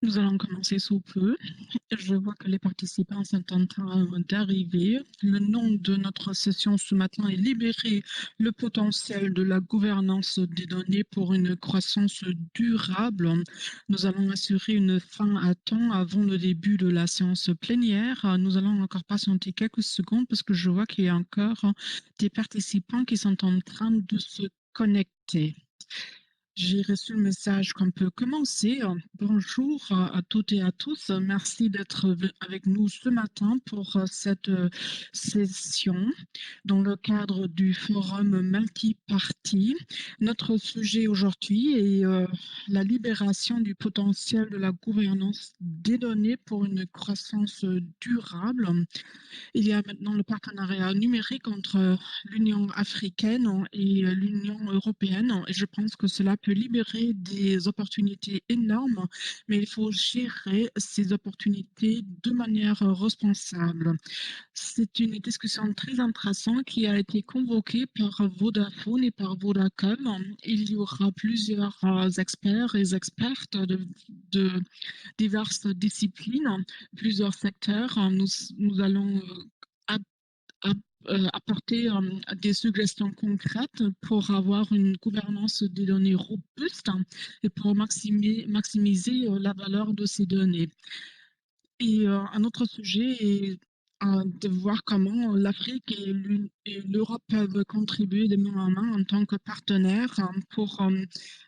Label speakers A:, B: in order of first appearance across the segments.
A: Nous allons commencer sous peu. Je vois que les participants sont en train d'arriver. Le nom de notre session ce matin est Libérer le potentiel de la gouvernance des données pour une croissance durable. Nous allons assurer une fin à temps avant le début de la séance plénière. Nous allons encore patienter quelques secondes parce que je vois qu'il y a encore des participants qui sont en train de se connecter. J'ai reçu le message qu'on peut commencer. Bonjour à toutes et à tous. Merci d'être avec nous ce matin pour cette session dans le cadre du forum multiparty. Notre sujet aujourd'hui est la libération du potentiel de la gouvernance des données pour une croissance durable. Il y a maintenant le partenariat numérique entre l'Union africaine et l'Union européenne. Et je pense que cela peut libérer des opportunités énormes, mais il faut gérer ces opportunités de manière responsable. C'est une discussion très intéressante qui a été convoquée par Vodafone et par Vodacom. Il y aura plusieurs experts et expertes de diverses disciplines, plusieurs secteurs. Nous allons ap- apporter des suggestions concrètes pour avoir une gouvernance des données robuste et pour maximiser la valeur de ces données. Et un autre sujet est de voir comment l'Afrique et l'Europe peuvent contribuer de main en main en tant que partenaires pour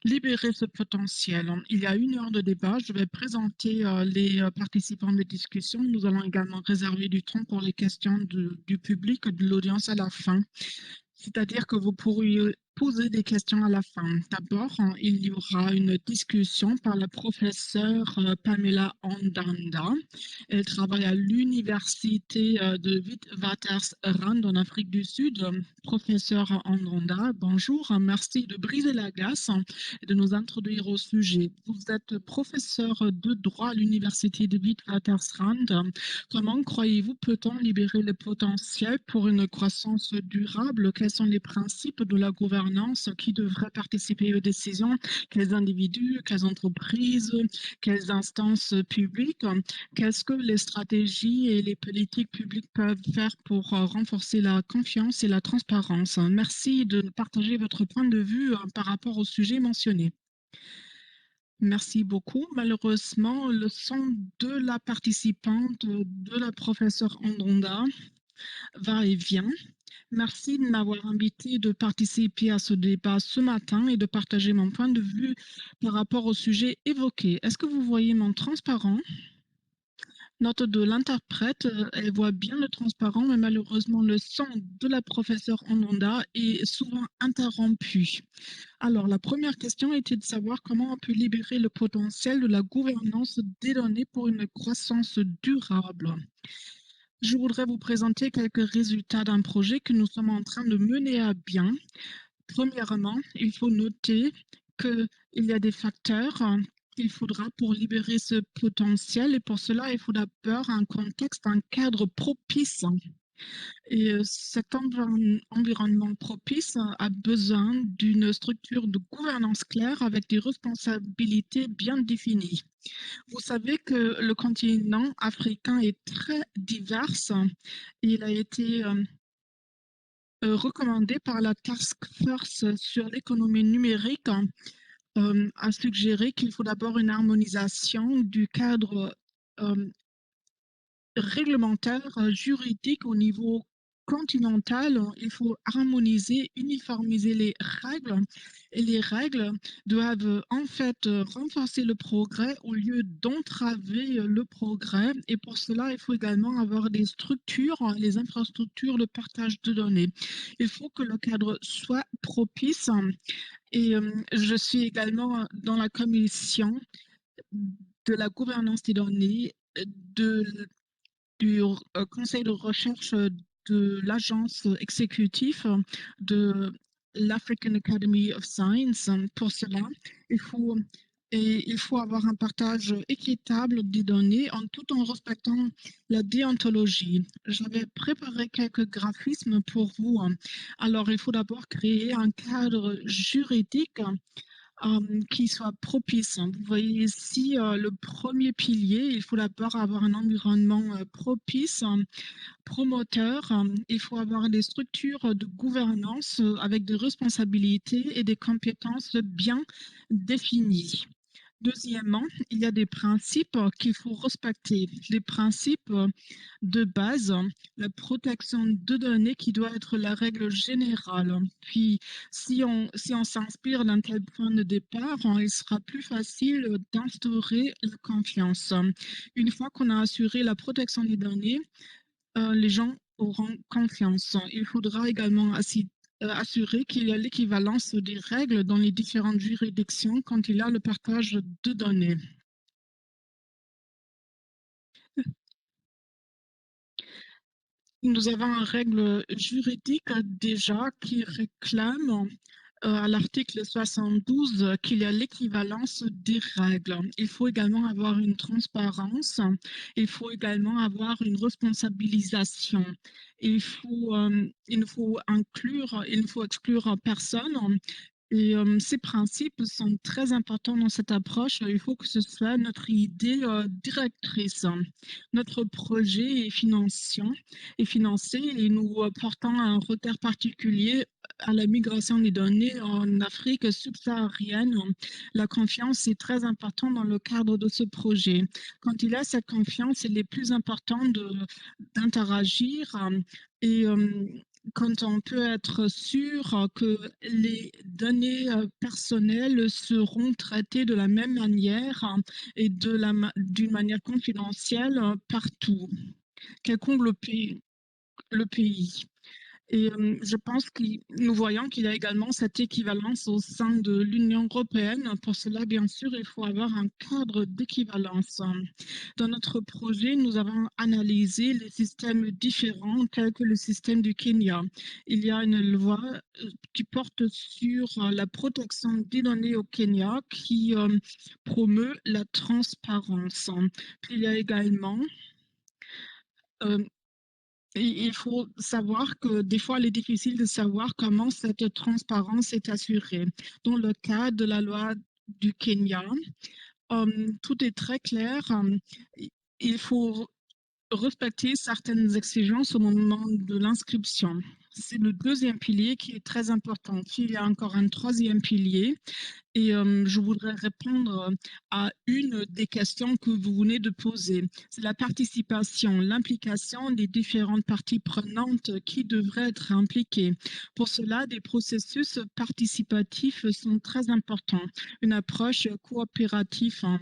A: libérer ce potentiel. Il y a 1 heure de débat. Je vais présenter les participants de discussion. Nous allons également réserver du temps pour les questions du public, de l'audience à la fin. C'est-à-dire que vous pourriez poser des questions à la fin. D'abord, il y aura une discussion par la professeure Pamela Ondanda. Elle travaille à l'université de Witwatersrand en Afrique du Sud. Professeure Ondanda, bonjour. Merci de briser la glace et de nous introduire au sujet. Vous êtes professeur de droit à l'université de Witwatersrand. Comment croyez-vous peut-on libérer le potentiel pour une croissance durable? Quels sont les principes de la gouvernance qui devraient participer aux décisions? Quels individus, quelles entreprises, quelles instances publiques? Qu'est-ce que les stratégies et les politiques publiques peuvent faire pour renforcer la confiance et la transparence? Merci de partager votre point de vue par rapport au sujet mentionné. Merci beaucoup. Malheureusement, le son de la participante, de la professeure Andonda, va et vient. Merci de m'avoir invité de participer à ce débat ce matin et de partager mon point de vue par rapport au sujet évoqué. Est-ce que vous voyez mon transparent? Note de l'interprète, elle voit bien le transparent, mais malheureusement, le son de la professeure Andonda est souvent interrompu. Alors, la première question était de savoir comment on peut libérer le potentiel de la gouvernance des données pour une croissance durable. Je voudrais vous présenter quelques résultats d'un projet que nous sommes en train de mener à bien. Premièrement, il faut noter qu'il y a des facteurs qu'il faudra pour libérer ce potentiel et pour cela, il faut d'abord un contexte, un cadre propice. Et cet environnement propice a besoin d'une structure de gouvernance claire avec des responsabilités bien définies. Vous savez que le continent africain est très divers. Il a été recommandé par la Task Force sur l'économie numérique a suggéré qu'il faut d'abord une harmonisation du cadre euh, réglementaire, juridique au niveau continental. Il faut harmoniser, uniformiser les règles et les règles doivent en fait renforcer le progrès au lieu d'entraver le progrès. Et pour cela, il faut également avoir des structures, les infrastructures de partage de données. Il faut que le cadre soit propice et je suis également dans la commission de la gouvernance des données de du conseil de recherche de l'agence exécutive de l'African Academy of Science. Pour cela, il faut, il faut avoir un partage équitable des données tout en respectant la déontologie. J'avais préparé quelques graphismes pour vous. Alors, il faut d'abord créer un cadre juridique qui soit propice. Vous voyez ici, le premier pilier, il faut d'abord avoir un environnement, propice, promoteur. Il faut avoir des structures de gouvernance, avec des responsabilités et des compétences bien définies. Deuxièmement, il y a des principes qu'il faut respecter. Les principes de base, la protection de données qui doit être la règle générale. Puis, si on s'inspire d'un tel point de départ, il sera plus facile d'instaurer la confiance. Une fois qu'on a assuré la protection des données, les gens auront confiance. Il faudra également assurer qu'il y a l'équivalence des règles dans les différentes juridictions quand il y a le partage de données. Nous avons une règle juridique déjà qui réclame à l'article 72 qu'il y a l'équivalence des règles. Il faut également avoir une transparence, il faut également avoir une responsabilisation. Il ne faut exclure personne. Et ces principes sont très importants dans cette approche. Il faut que ce soit notre idée directrice. Notre projet est financé et nous portons un regard particulier à la migration des données en Afrique subsaharienne. La confiance est très importante dans le cadre de ce projet. Quand il y a cette confiance, il est plus important d'interagir et quand on peut être sûr que les données personnelles seront traitées de la même manière et d'une manière confidentielle partout, quelconque le pays. Et je pense que nous voyons qu'il y a également cette équivalence au sein de l'Union européenne. Pour cela, bien sûr, il faut avoir un cadre d'équivalence. Dans notre projet, nous avons analysé les systèmes différents tels que le système du Kenya. Il y a une loi qui porte sur la protection des données au Kenya qui promeut la transparence. Puis il y a également euh, il faut savoir que des fois, il est difficile de savoir comment cette transparence est assurée. Dans le cas de la loi du Kenya, tout est très clair. Il faut respecter certaines exigences au moment de l'inscription. C'est le deuxième pilier qui est très important. Puis il y a encore un troisième pilier et je voudrais répondre à une des questions que vous venez de poser. C'est la participation, l'implication des différentes parties prenantes qui devraient être impliquées. Pour cela, des processus participatifs sont très importants. Une approche coopérative, hein.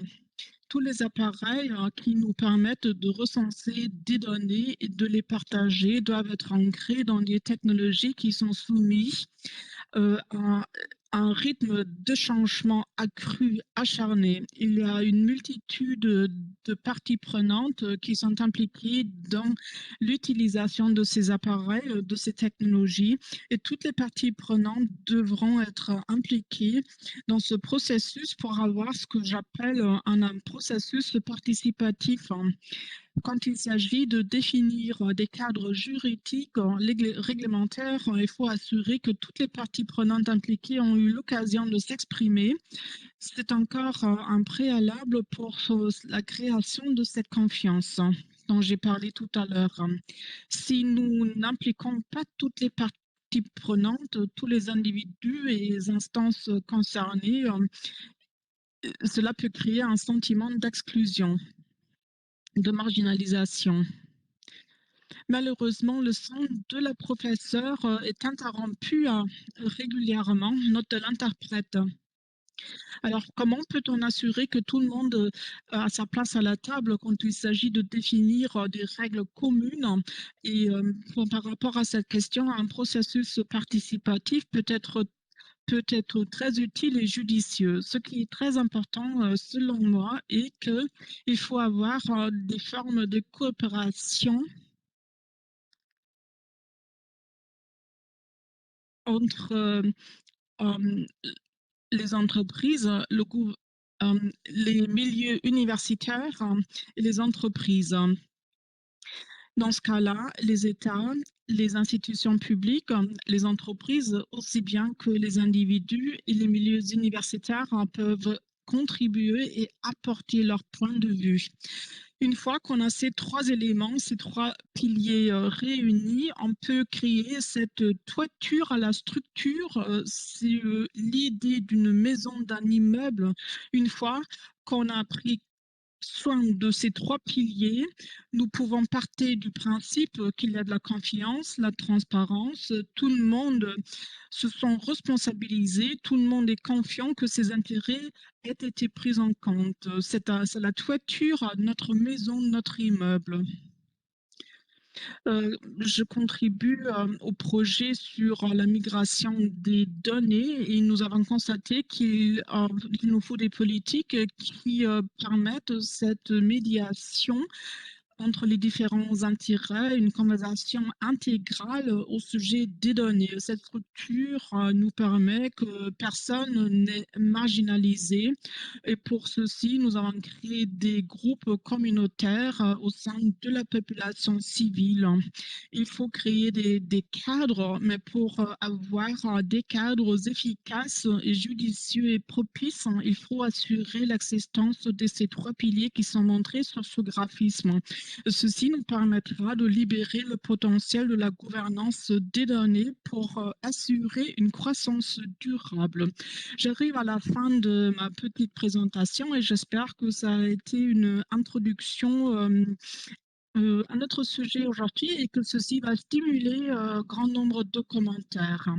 A: Tous les appareils qui nous permettent de recenser des données et de les partager doivent être ancrés dans des technologies qui sont soumises à un rythme de changement accru, acharné. Il y a une multitude de parties prenantes qui sont impliquées dans l'utilisation de ces appareils, de ces technologies, et toutes les parties prenantes devront être impliquées dans ce processus pour avoir ce que j'appelle un processus participatif. Quand il s'agit de définir des cadres juridiques, réglementaires, il faut assurer que toutes les parties prenantes impliquées ont eu l'occasion de s'exprimer. C'est encore un préalable pour la création de cette confiance dont j'ai parlé tout à l'heure. Si nous n'impliquons pas toutes les parties prenantes, tous les individus et les instances concernées, cela peut créer un sentiment d'exclusion, de marginalisation. Malheureusement, le son de la professeure est interrompu régulièrement, note l'interprète. Alors, comment peut-on assurer que tout le monde a sa place à la table quand il s'agit de définir des règles communes? Et par rapport à cette question, un processus participatif peut être très utile et judicieux. Ce qui est très important, selon moi, est qu'il faut avoir des formes de coopération entre euh, les entreprises, les milieux universitaires et les entreprises. Dans ce cas-là, les États, Les institutions publiques, les entreprises, aussi bien que les individus et les milieux universitaires peuvent contribuer et apporter leur point de vue. Une fois qu'on a ces 3 éléments, ces 3 piliers, réunis, on peut créer cette toiture à la structure, c'est, l'idée d'une maison, d'un immeuble. Une fois qu'on a pris soin de ces 3 piliers, nous pouvons partir du principe qu'il y a de la confiance, la transparence, tout le monde se sent responsabilisé, tout le monde est confiant que ses intérêts aient été pris en compte. C'est la toiture à notre maison, notre immeuble. Je contribue, au projet sur la migration des données et nous avons constaté qu'il nous faut des politiques qui, permettent cette médiation entre les différents intérêts, une conversation intégrale au sujet des données. Cette structure nous permet que personne n'est marginalisé et pour ceci, nous avons créé des groupes communautaires au sein de la population civile. Il faut créer des cadres, mais pour avoir des cadres efficaces et judicieux et propices, il faut assurer l'existence de ces 3 piliers qui sont montrés sur ce graphisme. Ceci nous permettra de libérer le potentiel de la gouvernance des données pour assurer une croissance durable. J'arrive à la fin de ma petite présentation et j'espère que ça a été une introduction à notre sujet aujourd'hui et que ceci va stimuler grand nombre de commentaires.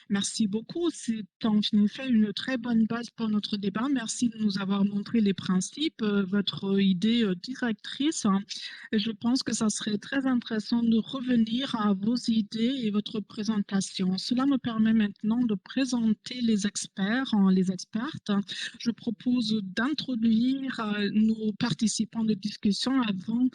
A: Merci beaucoup. C'est en effet une très bonne base pour notre débat. Merci de nous avoir montré les principes, votre idée directrice. Et je pense que ça serait très intéressant de revenir à vos idées et votre présentation. Cela me permet maintenant de présenter les experts, les expertes. Je propose d'introduire nos participants de discussion avant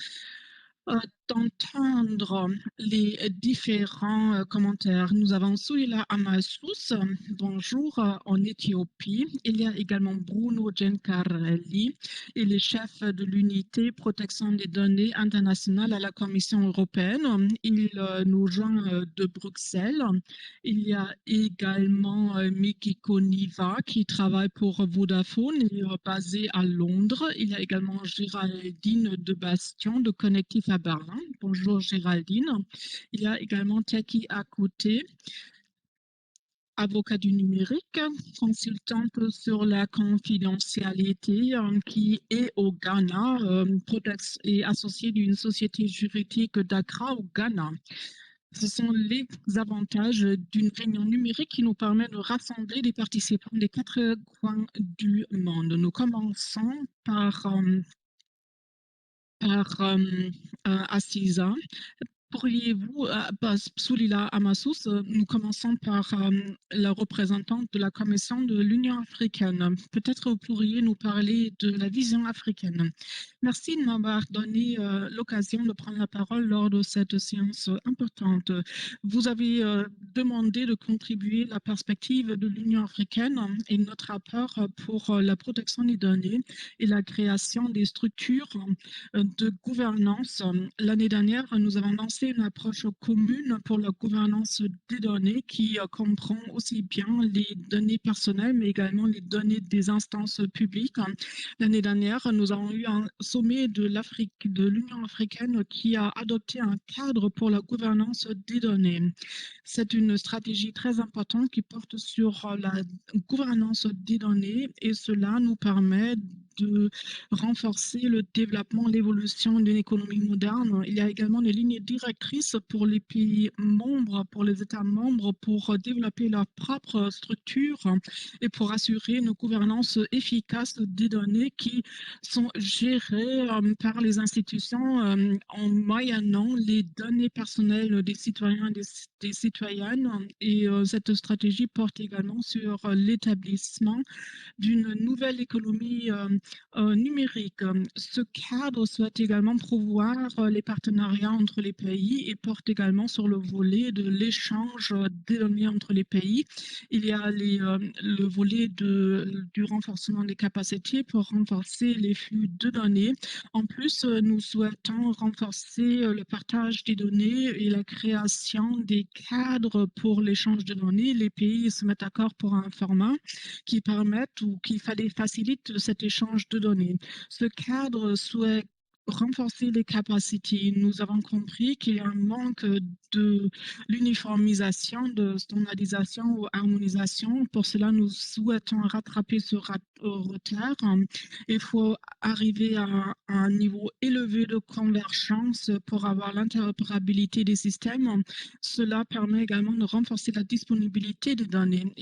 A: d'entendre les différents commentaires. Nous avons Souila Amasous, bonjour, en Éthiopie. Il y a également Bruno Gencarelli, il est chef de l'unité protection des données internationales à la Commission européenne. Il nous joint de Bruxelles. Il y a également Mikiko Niva qui travaille pour Vodafone et basé à Londres. Il y a également Géraldine de Bastion de Connectif à Berlin. Bonjour Géraldine. Il y a également Taki Akouté, avocat du numérique, consultante sur la confidentialité qui est au Ghana et associée d'une société juridique d'Accra au Ghana. Ce sont les avantages d'une réunion numérique qui nous permet de rassembler les participants des 4 coins du monde. Nous commençons par Assisa. Pourriez-vous, Soulila Amasous, nous commençons par la représentante de la Commission de l'Union africaine. Peut-être vous pourriez nous parler de la vision africaine. Merci de m'avoir donné l'occasion de prendre la parole lors de cette séance importante. Vous avez demandé de contribuer à la perspective de l'Union africaine et notre apport pour la protection des données et la création des structures de gouvernance. L'année dernière, nous avons lancé une approche commune pour la gouvernance des données qui comprend aussi bien les données personnelles, mais également les données des instances publiques. L'année dernière, nous avons eu un sommet de l'Union africaine qui a adopté un cadre pour la gouvernance des données. C'est une stratégie très importante qui porte sur la gouvernance des données et cela nous permet de renforcer le développement, l'évolution d'une économie moderne. Il y a également des lignes directrices pour les pays membres, pour les États membres, pour développer leur propre structure et pour assurer une gouvernance efficace des données qui sont gérées par les institutions en moyennant les données personnelles des citoyens et des citoyennes. Et cette stratégie porte également sur l'établissement d'une nouvelle économie numérique. Ce cadre souhaite également promouvoir les partenariats entre les pays et porte également sur le volet de l'échange des données entre les pays. Il y a le volet du renforcement des capacités pour renforcer les flux de données. En plus, nous souhaitons renforcer le partage des données et la création des cadres pour l'échange de données. Les pays se mettent d'accord pour un format qui permette ou qui facilite cet échange de données. Ce cadre souhaite renforcer les capacités. Nous avons compris qu'il y a un manque de l'uniformisation, de standardisation ou harmonisation. Pour cela, nous souhaitons rattraper ce retard. Il faut arriver à un niveau élevé de convergence pour avoir l'interopérabilité des systèmes. Cela permet également de renforcer la disponibilité des données.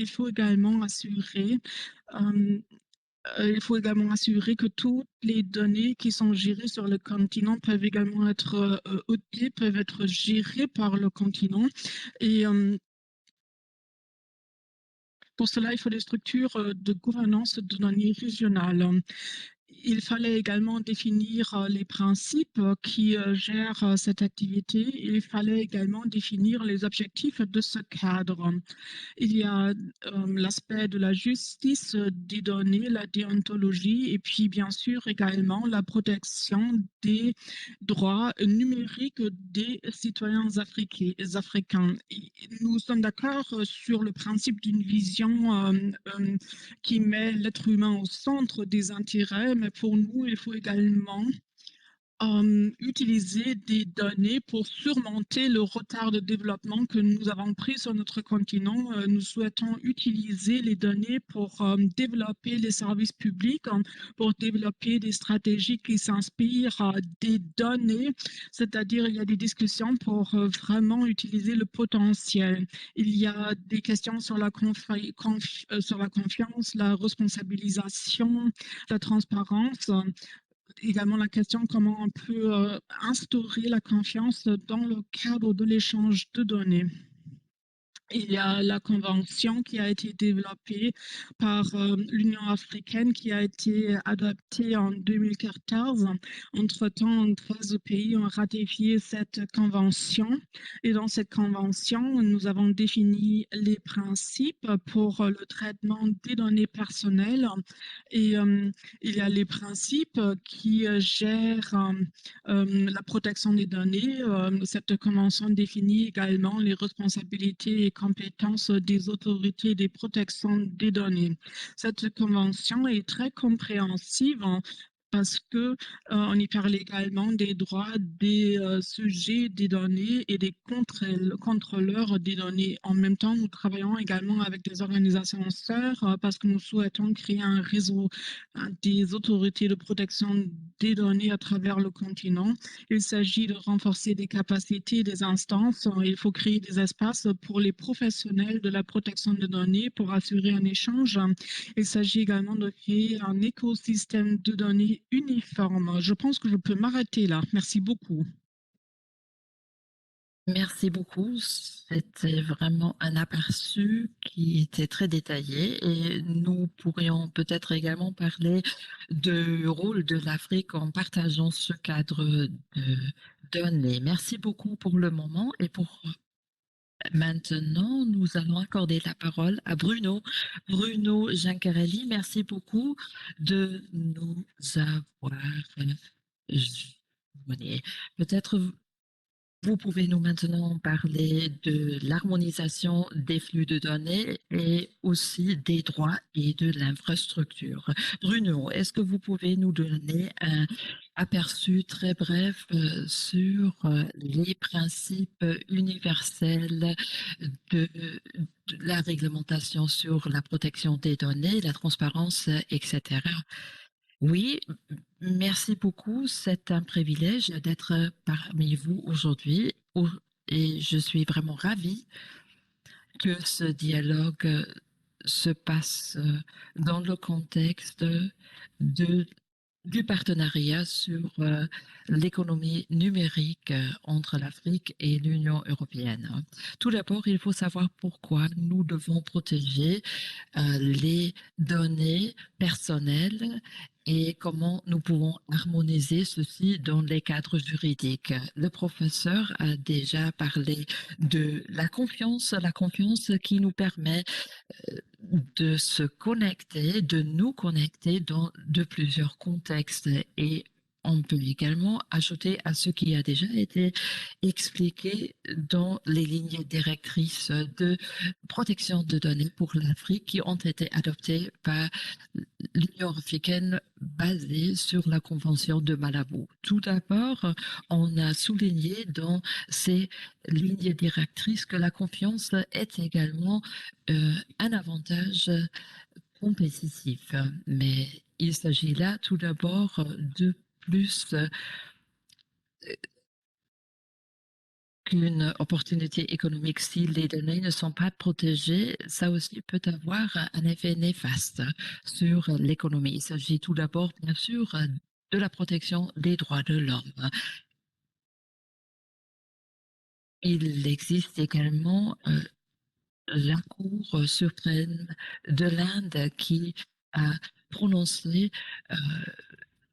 A: Euh, il faut également assurer que toutes les données qui sont gérées sur le continent peuvent également être auditées, peuvent être gérées par le continent. Et pour cela, il faut des structures de gouvernance de données régionales. Il fallait également définir les principes qui gèrent cette activité. Il fallait également définir les objectifs de ce cadre. Il y a l'aspect de la justice des données, la déontologie et puis bien sûr également la protection des droits numériques des citoyens africains. Et nous sommes d'accord sur le principe d'une vision qui met l'être humain au centre des intérêts, mais pour nous, il faut également utiliser des données pour surmonter le retard de développement que nous avons pris sur notre continent. Nous souhaitons utiliser les données pour développer les services publics, pour développer des stratégies qui s'inspirent des données, c'est-à-dire il y a des discussions pour vraiment utiliser le potentiel. Il y a des questions sur sur la confiance, la responsabilisation, la transparence, également la question comment on peut instaurer la confiance dans le cadre de l'échange de données. Il y a la convention qui a été développée par l'Union africaine qui a été adoptée en 2014. Entre-temps, 13 pays ont ratifié cette convention. Et dans cette convention, nous avons défini les principes pour le traitement des données personnelles. Et il y a les principes qui gèrent la protection des données. Cette convention définit également les responsabilités et compétences des autorités des protections des données. Cette convention est très compréhensive parce que on y parle également des droits des sujets des données et des contrôleurs des données. En même temps, nous travaillons également avec des organisations sœurs parce que nous souhaitons créer un réseau des autorités de protection des données à travers le continent. Il s'agit de renforcer des capacités des instances. Il faut créer des espaces pour les professionnels de la protection des données pour assurer un échange. Il s'agit également de créer un écosystème de données uniforme. Je pense que je peux m'arrêter là. Merci beaucoup.
B: Merci beaucoup. C'était vraiment un aperçu qui était très détaillé et nous pourrions peut-être également parler du rôle de l'Afrique en partageant ce cadre de données. Merci beaucoup pour le moment et pour maintenant, nous allons accorder la parole à Bruno. Bruno Giancarelli, merci beaucoup de nous avoir mené. Peut-être vous pouvez nous maintenant parler de l'harmonisation des flux de données et aussi des droits et de l'infrastructure. Bruno, est-ce que vous pouvez nous donner un aperçu très bref sur les principes universels de, de la réglementation sur la protection des données, la transparence, etc. Oui, merci beaucoup. C'est un privilège d'être parmi vous aujourd'hui et je suis vraiment ravie que ce dialogue se passe dans le contexte de du partenariat sur l'économie numérique entre l'Afrique et l'Union européenne. Tout d'abord, il faut savoir pourquoi nous devons protéger les données personnelles et comment nous pouvons harmoniser ceci dans les cadres juridiques. Le professeur a déjà parlé de la confiance qui nous permet de se connecter, de nous connecter dans de plusieurs contextes et on peut également ajouter à ce qui a déjà été expliqué dans les lignes directrices de protection de données pour l'Afrique qui ont été adoptées par l'Union africaine basée sur la Convention de Malabo. Tout d'abord, on a souligné dans ces lignes directrices que la confiance est également un avantage compétitif, mais il s'agit là tout d'abord de plus qu'une opportunité économique. Si les données ne sont pas protégées, ça aussi peut avoir un effet néfaste sur l'économie. Il s'agit tout d'abord, bien sûr, de la protection des droits de l'homme. Il existe également la Cour suprême de l'Inde qui a prononcé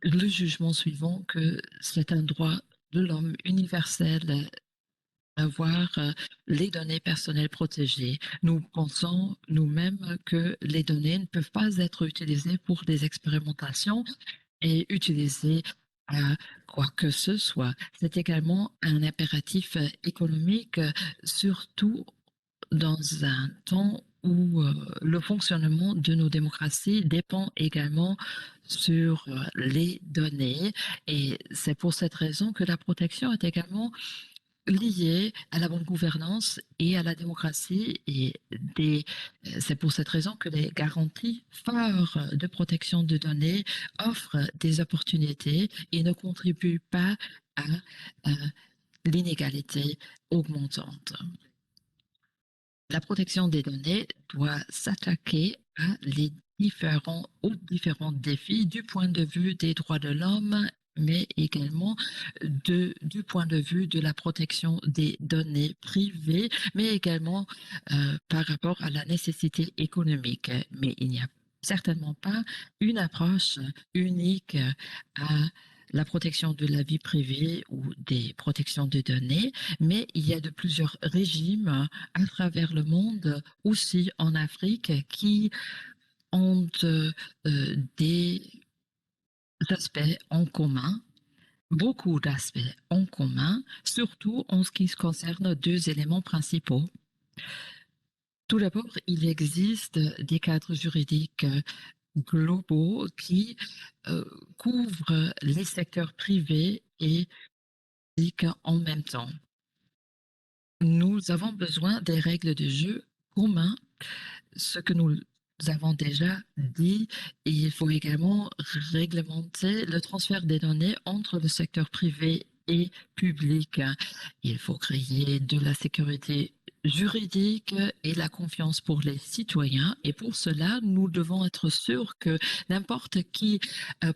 B: le jugement suivant que c'est un droit de l'homme universel d'avoir les données personnelles protégées. Nous pensons nous-mêmes que les données ne peuvent pas être utilisées pour des expérimentations et utilisées à quoi que ce soit. C'est également un impératif économique, surtout dans un temps où le fonctionnement de nos démocraties dépend également sur les données. Et c'est pour cette raison que la protection est également liée à la bonne gouvernance et à la démocratie. Et c'est pour cette raison que les garanties phares de protection de données offrent des opportunités et ne contribuent pas à l'inégalité augmentante. La protection des données doit s'attaquer aux différents défis du point de vue des droits de l'homme, mais également du point de vue de la protection des données privées, mais également par rapport à la nécessité économique. Mais il n'y a certainement pas une approche unique à la protection de la vie privée ou des protections de données, mais il y a de plusieurs régimes à travers le monde, aussi en Afrique, qui ont des aspects en commun, beaucoup d'aspects en commun, surtout en ce qui concerne deux éléments principaux. Tout d'abord, il existe des cadres juridiques globaux qui couvrent les secteurs privés et publics en même temps. Nous avons besoin des règles de jeu communs, ce que nous avons déjà dit. Et il faut également réglementer le transfert des données entre le secteur privé et public. Il faut créer de la sécurité juridique et la confiance pour les citoyens. Et pour cela, nous devons être sûrs que n'importe qui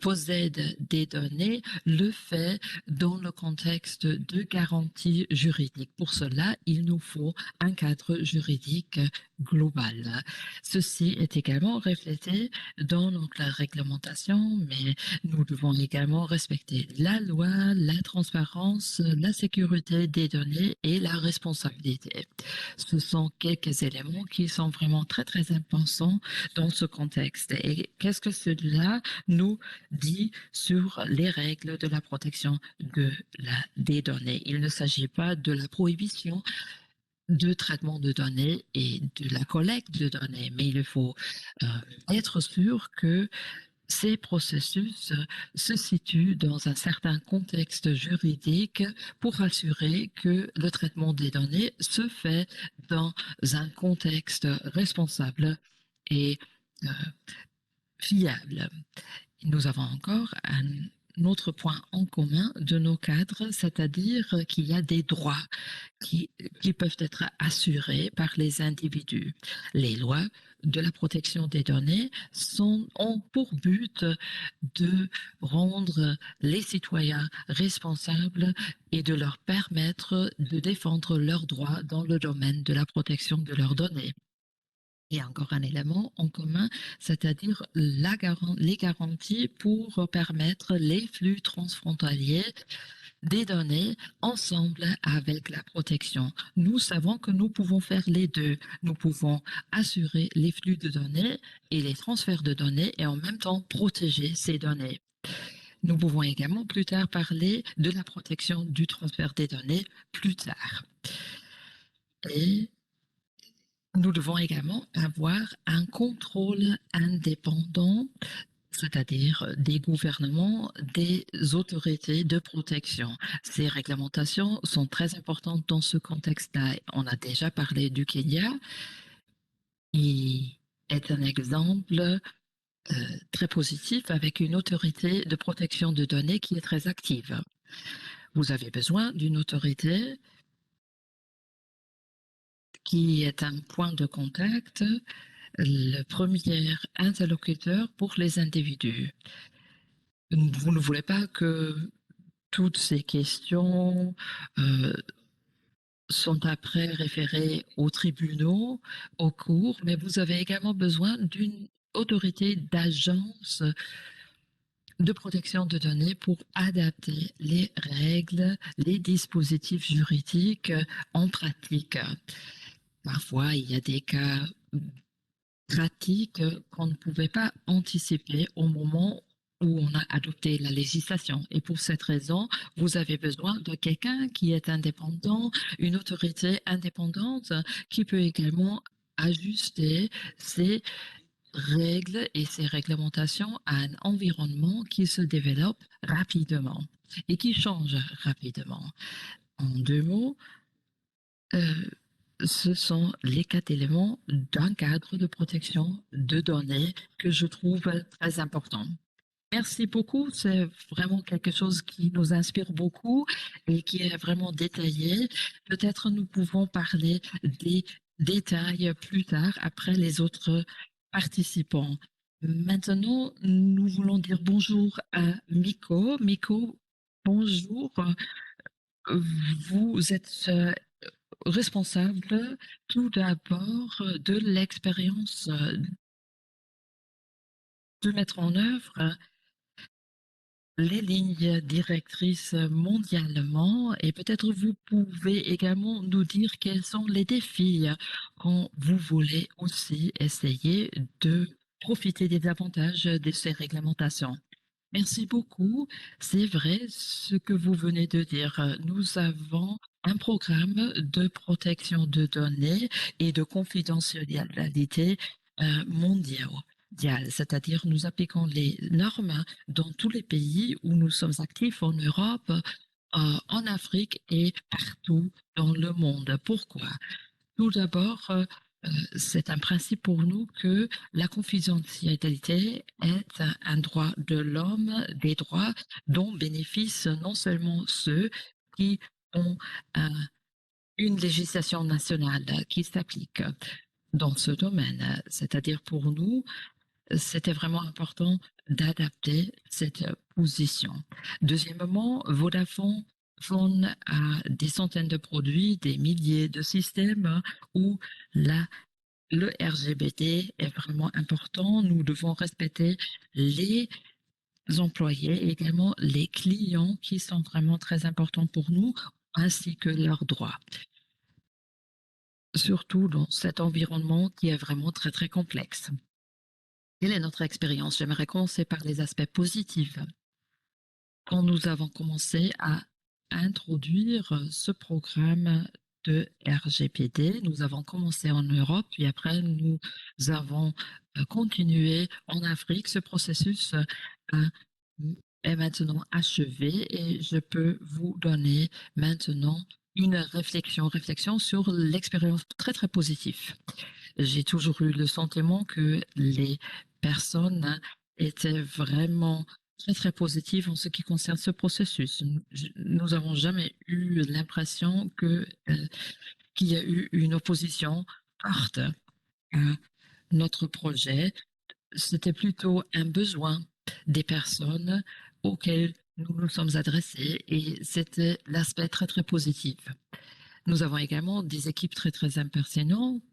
B: possède des données le fait dans le contexte de garantie juridique. Pour cela, il nous faut un cadre juridique global. Ceci est également reflété dans la réglementation, mais nous devons également respecter la loi, la transparence, la sécurité des données et la responsabilité. Ce sont quelques éléments qui sont vraiment très, très importants dans ce contexte. Et qu'est-ce que cela nous dit sur les règles de la protection des données? Il ne s'agit pas de la prohibition de traitement de données et de la collecte de données, mais il faut être sûr que ces processus se situent dans un certain contexte juridique pour assurer que le traitement des données se fait dans un contexte responsable et fiable. Nous avons encore un autre point en commun de nos cadres, c'est-à-dire qu'il y a des droits qui, qui peuvent être assurés par les individus. Les lois de la protection des données ont pour but de rendre les citoyens responsables et de leur permettre de défendre leurs droits dans le domaine de la protection de leurs données. Et encore un élément en commun, c'est-à-dire les garanties pour permettre les flux transfrontaliers des données ensemble avec la protection. Nous savons que nous pouvons faire les deux. Nous pouvons assurer les flux de données et les transferts de données et en même temps protéger ces données. Nous pouvons également plus tard parler de la protection du transfert des données plus tard. Et nous devons également avoir un contrôle indépendant, c'est-à-dire des gouvernements, des autorités de protection. Ces réglementations sont très importantes dans ce contexte-là. On a déjà parlé du Kenya, qui est un exemple très positif avec une autorité de protection de données qui est très active. Vous avez besoin d'une autorité qui est un point de contact, le premier interlocuteur pour les individus. Vous ne voulez pas que toutes ces questions sont après référées aux tribunaux, aux cours, mais vous avez également besoin d'une autorité d'agence de protection de données pour adapter les règles, les dispositifs juridiques en pratique. Parfois, il y a des cas pratiques qu'on ne pouvait pas anticiper au moment où on a adopté la législation. Et pour cette raison, vous avez besoin de quelqu'un qui est indépendant, une autorité indépendante qui peut également ajuster ses règles et ses réglementations à un environnement qui se développe rapidement et qui change rapidement. En deux mots, ce sont les 4 éléments d'un cadre de protection de données que je trouve très important. Merci beaucoup, c'est vraiment quelque chose qui nous inspire beaucoup et qui est vraiment détaillé. Peut-être nous pouvons parler des détails plus tard après les autres participants. Maintenant, nous voulons dire bonjour à Miko. Miko, bonjour. Vous êtes responsable tout d'abord de l'expérience de mettre en œuvre les lignes directrices mondialement et peut-être vous pouvez également nous dire quels sont les défis quand vous voulez aussi essayer de profiter des avantages de ces réglementations. Merci beaucoup. C'est vrai ce que vous venez de dire. Nous avons un programme de protection de données et de confidentialité mondial, c'est-à-dire nous appliquons les normes dans tous les pays où nous sommes actifs en Europe, en Afrique et partout dans le monde. Pourquoi? Tout d'abord, c'est un principe pour nous que la confidentialité est un droit de l'homme, des droits dont bénéficient non seulement ceux qui ont une législation nationale qui s'applique dans ce domaine. C'est-à-dire pour nous, c'était vraiment important d'adapter cette position. Deuxièmement, Vodafone a des centaines de produits, des milliers de systèmes où le RGPD est vraiment important. Nous devons respecter les employés et également les clients qui sont vraiment très importants pour nous, ainsi que leurs droits. Surtout dans cet environnement qui est vraiment très, très complexe. Quelle est notre expérience? J'aimerais commencer par les aspects positifs. Quand nous avons commencé à introduire ce programme de RGPD, nous avons commencé en Europe, puis après nous avons continué en Afrique. Ce processus est maintenant achevé et je peux vous donner maintenant une réflexion sur l'expérience très très positive. J'ai toujours eu le sentiment que les personnes étaient vraiment très, très positive en ce qui concerne ce processus. Nous n'avons jamais eu l'impression qu'il y a eu une opposition forte à notre projet. C'était plutôt un besoin des personnes auxquelles nous nous sommes adressés et c'était l'aspect très, très positif. Nous avons également des équipes très, très impressionnantes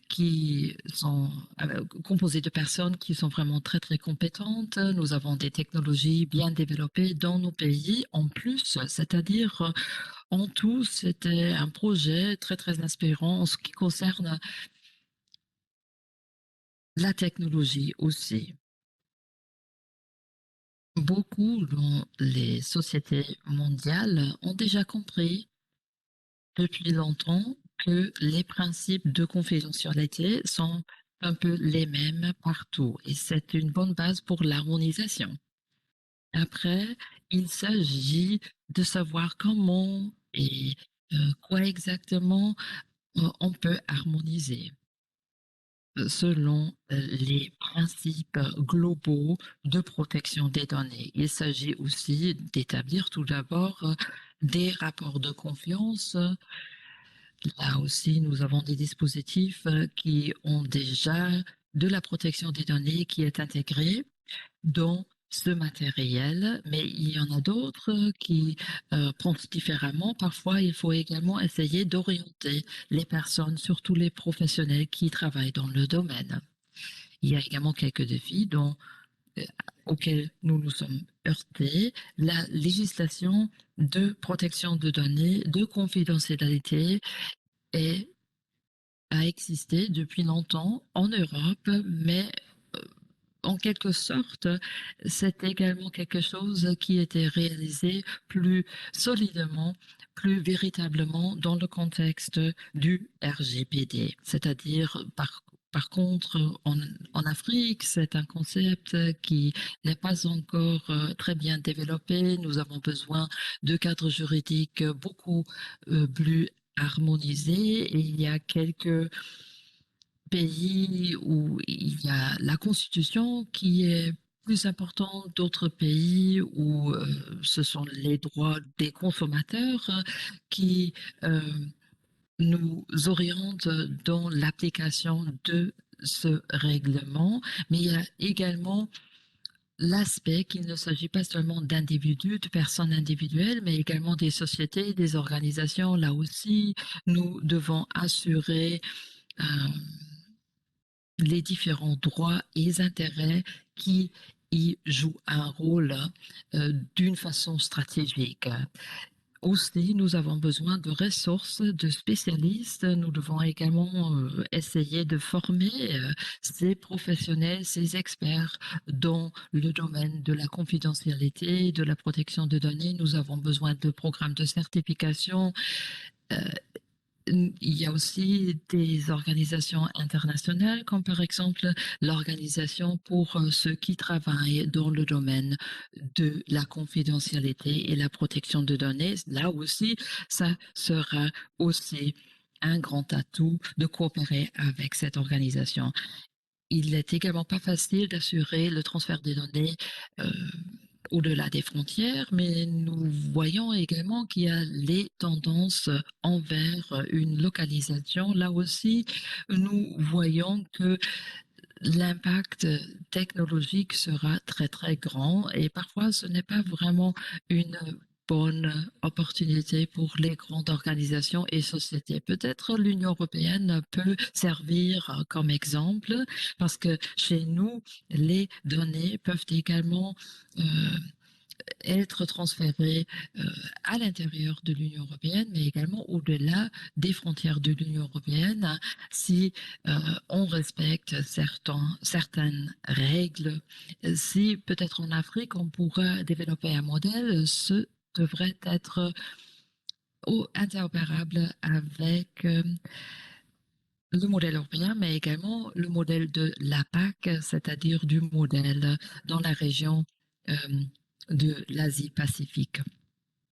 B: qui sont composées de personnes qui sont vraiment très, très compétentes. Nous avons des technologies bien développées dans nos pays en plus, c'est-à-dire en tout, c'était un projet très, très inspirant en ce qui concerne la technologie aussi. Beaucoup dans les sociétés mondiales ont déjà compris depuis longtemps que les principes de confidentialité sont un peu les mêmes partout et c'est une bonne base pour l'harmonisation. Après, il s'agit de savoir comment et quoi exactement on peut harmoniser selon les principes globaux de protection des données. Il s'agit aussi d'établir tout d'abord des rapports de confiance. Là aussi, nous avons des dispositifs qui ont déjà de la protection des données qui est intégrée dans ce matériel, mais il y en a d'autres qui pensent différemment. Parfois, il faut également essayer d'orienter les personnes, surtout les professionnels qui travaillent dans le domaine. Il y a également quelques défis euh, auxquels nous nous sommes heurtés. La législation de protection de données, de confidentialité est a existé depuis longtemps en Europe, mais en quelque sorte, c'est également quelque chose qui était réalisé plus solidement, plus véritablement dans le contexte du RGPD. C'est-à-dire, par contre, en Afrique, c'est un concept qui n'est pas encore très bien développé. Nous avons besoin de cadres juridiques beaucoup plus harmonisés et il y a quelques pays où il y a la constitution qui est plus importante, d'autres pays où ce sont les droits des consommateurs qui euh, nous orientent dans l'application de ce règlement, mais il y a également l'aspect qu'il ne s'agit pas seulement d'individus, de personnes individuelles, mais également des sociétés, des organisations. Là aussi, nous devons assurer euh, les différents droits et intérêts qui y jouent un rôle d'une façon stratégique. Aussi, nous avons besoin de ressources, de spécialistes. Nous devons également essayer de former ces professionnels, ces experts dans le domaine de la confidentialité, de la protection de données. Nous avons besoin de programmes de certification. Euh, il y a aussi des organisations internationales, comme par exemple l'Organisation pour ceux qui travaillent dans le domaine de la confidentialité et la protection de données. Là aussi, ça sera aussi un grand atout de coopérer avec cette organisation. Il est également pas facile d'assurer le transfert des données euh, au-delà des frontières, mais nous voyons également qu'il y a les tendances envers une localisation. Là aussi, nous voyons que l'impact technologique sera très, très grand et parfois ce n'est pas vraiment une bonne opportunité pour les grandes organisations et sociétés. Peut-être l'Union européenne peut servir comme exemple parce que chez nous, les données peuvent également euh, être transférées à l'intérieur de l'Union européenne, mais également au-delà des frontières de l'Union européenne, si on respecte certaines règles. Si peut-être en Afrique, on pourrait développer un modèle, ce devrait être interopérable avec le modèle européen, mais également le modèle de la PAC, c'est-à-dire du modèle dans la région euh, de l'Asie-Pacifique.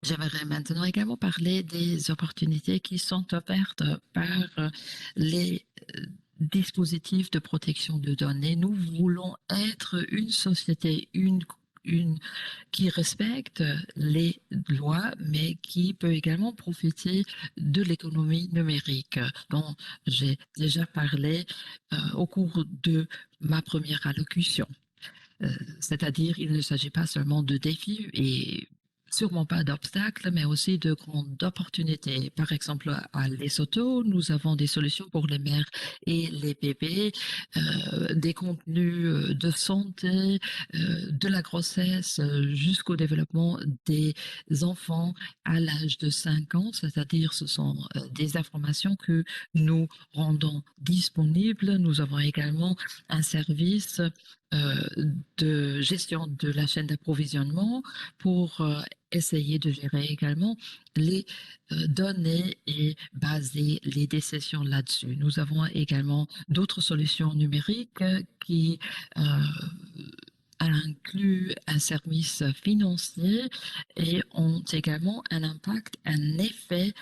B: J'aimerais maintenant également parler des opportunités qui sont offertes par les dispositifs de protection de données. Nous voulons être une société, une une qui respecte les lois, mais qui peut également profiter de l'économie numérique, dont j'ai déjà parlé au cours de ma première allocution. C'est-à-dire, il ne s'agit pas seulement de défis et sûrement pas d'obstacles, mais aussi de grandes opportunités. Par exemple, à Lesotho, nous avons des solutions pour les mères et les bébés, des contenus de santé, de la grossesse jusqu'au développement des enfants à l'âge de 5 ans, c'est-à-dire ce sont des informations que nous rendons disponibles. Nous avons également un service de gestion de la chaîne d'approvisionnement pour essayer de gérer également les données et baser les décisions là-dessus. Nous avons également d'autres solutions numériques qui incluent un service financier et ont également un impact, un effet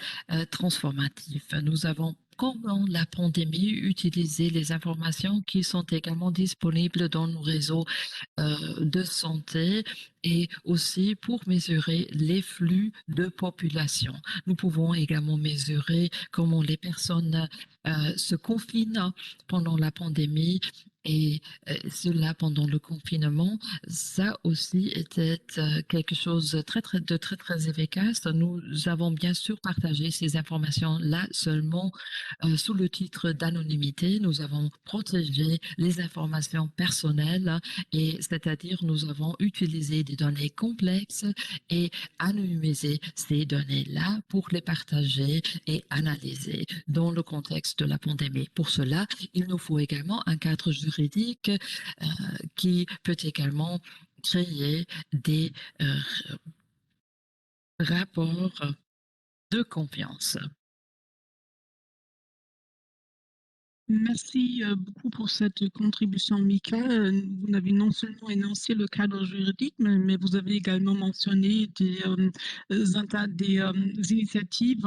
B: transformatif. Nous avons pendant la pandémie utilisé les informations qui sont également disponibles dans nos réseaux de santé et aussi pour mesurer les flux de population. Nous pouvons également mesurer comment les personnes se confinent pendant la pandémie et cela pendant le confinement. Ça aussi était quelque chose de très efficace. Nous avons bien sûr partagé ces informations là seulement sous le titre d'anonymité. Nous avons protégé les informations personnelles et c'est-à-dire nous avons utilisé des données complexes et anonymisé ces données-là pour les partager et analyser dans le contexte de la pandémie. Pour cela, il nous faut également un cadre juridique qui peut également créer des rapports de confiance.
A: Merci beaucoup pour cette contribution, Mika. Vous avez non seulement énoncé le cadre juridique, mais vous avez également mentionné des initiatives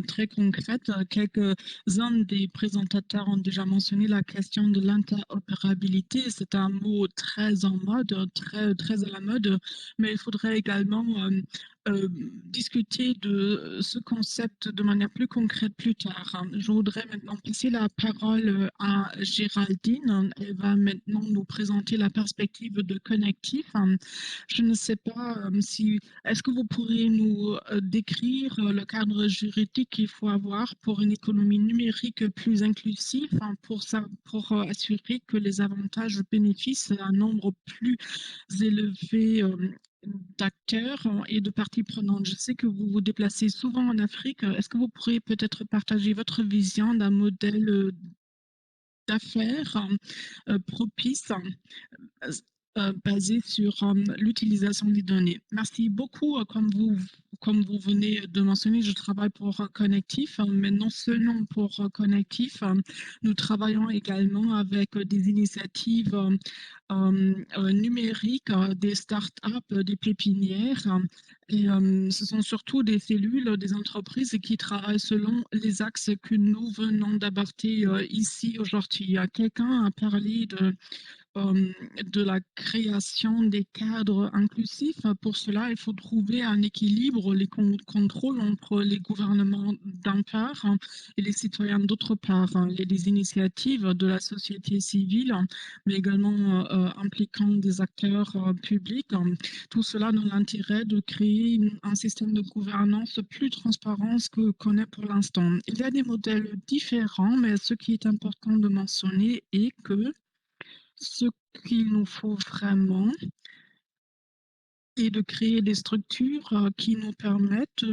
A: très concrètes. Quelques-uns des présentateurs ont déjà mentionné la question de l'interopérabilité. C'est un mot très en mode, très à la mode, mais il faudrait également discuter de ce concept de manière plus concrète plus tard. Je voudrais maintenant passer la parole à Géraldine. Elle va maintenant nous présenter la perspective de Connectif. Je ne sais pas si, est-ce que vous pourriez nous décrire le cadre juridique qu'il faut avoir pour une économie numérique plus inclusive, pour assurer que les avantages bénéficient à un nombre plus élevé d'acteurs et de parties prenantes. Je sais que vous vous déplacez souvent en Afrique. Est-ce que vous pourriez peut-être partager votre vision d'un modèle d'affaires propice basé sur l'utilisation des données? Merci beaucoup. Comme vous venez de mentionner, je travaille pour Connectif, mais non seulement pour Connectif, nous travaillons également avec des initiatives numériques, des startups, des pépinières. Et ce sont surtout des cellules, des entreprises qui travaillent selon les axes que nous venons d'aborder ici aujourd'hui. Quelqu'un a parlé de la création des cadres inclusifs. Pour cela, il faut trouver un équilibre, les contrôles entre les gouvernements d'un part et les citoyens d'autre part, les initiatives de la société civile, mais également impliquant des acteurs publics. Tout cela dans l'intérêt de créer un système de gouvernance plus transparent que qu'on est pour l'instant. Il y a des modèles différents, mais ce qui est important de mentionner est que ce qu'il nous faut vraiment est de créer des structures qui nous permettent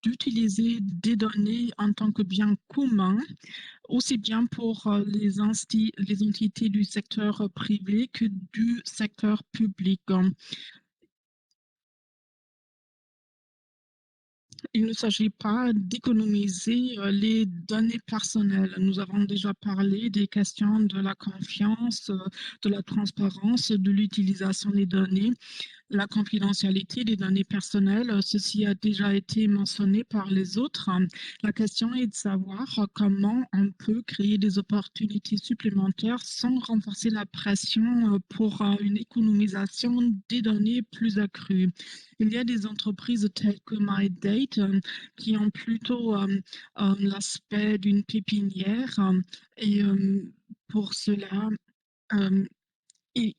A: d'utiliser des données en tant que bien commun, aussi bien pour les entités du secteur privé que du secteur public. Il ne s'agit pas d'économiser les données personnelles. Nous avons déjà parlé des questions de la confiance, de la transparence, de l'utilisation des données. La confidentialité des données personnelles, ceci a déjà été mentionné par les autres. La question est de savoir comment on peut créer des opportunités supplémentaires sans renforcer la pression pour une économisation des données plus accrue. Il y a des entreprises telles que MyDate qui ont plutôt l'aspect d'une pépinière et pour cela, euh, il-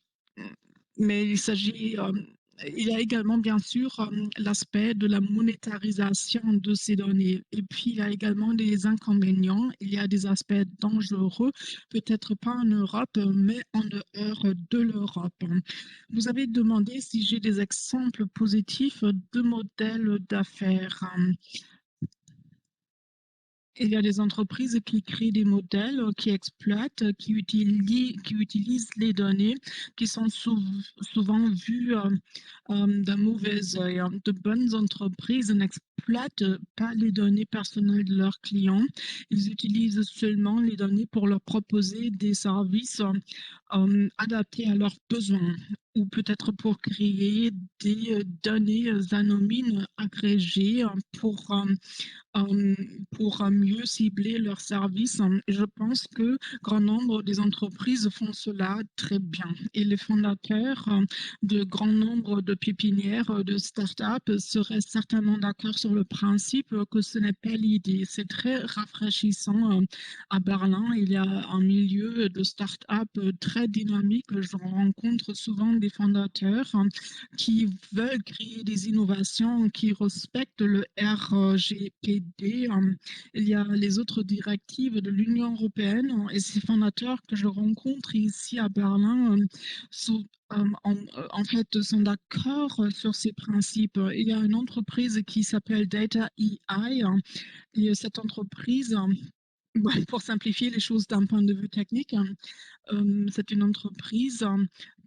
A: mais il y a également bien sûr l'aspect de la monétarisation de ces données. Et puis il y a également des inconvénients. Il y a des aspects dangereux, peut-être pas en Europe, mais en dehors de l'Europe. Vous avez demandé si j'ai des exemples positifs de modèles d'affaires. Il y a des entreprises qui créent des modèles, qui exploitent, qui utilisent les données qui sont souvent vues d'un mauvais œil. De bonnes entreprises n'exploitent pas les données personnelles de leurs clients. Ils utilisent seulement les données pour leur proposer des services adaptés à leurs besoins ou peut-être pour créer des données anonymes agrégées euh, pour mieux cibler leurs services. Je pense que grand nombre des entreprises font cela très bien. Et les fondateurs de grand nombre de pépinières, de start-up seraient certainement d'accord sur le principe que ce n'est pas l'idée. C'est très rafraîchissant. À Berlin, il y a un milieu de start-up très dynamique. Je rencontre souvent des fondateurs qui veulent créer des innovations qui respectent le RGPD. Il y a les autres directives de l'Union européenne et ces fondateurs que je rencontre ici à Berlin en fait sont d'accord sur ces principes. Il y a une entreprise qui s'appelle Data EI et cette entreprise, pour simplifier les choses d'un point de vue technique, c'est une entreprise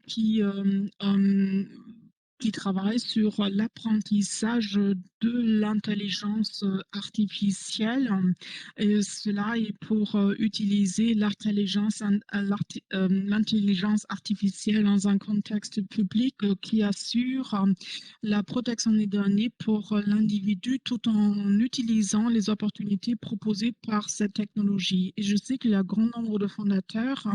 A: qui, euh, euh, qui travaille sur l'apprentissage de l'intelligence artificielle. Et cela est pour utiliser l'intelligence artificielle dans un contexte public qui assure la protection des données pour l'individu tout en utilisant les opportunités proposées par cette technologie. Et je sais qu'il y a un grand nombre de fondateurs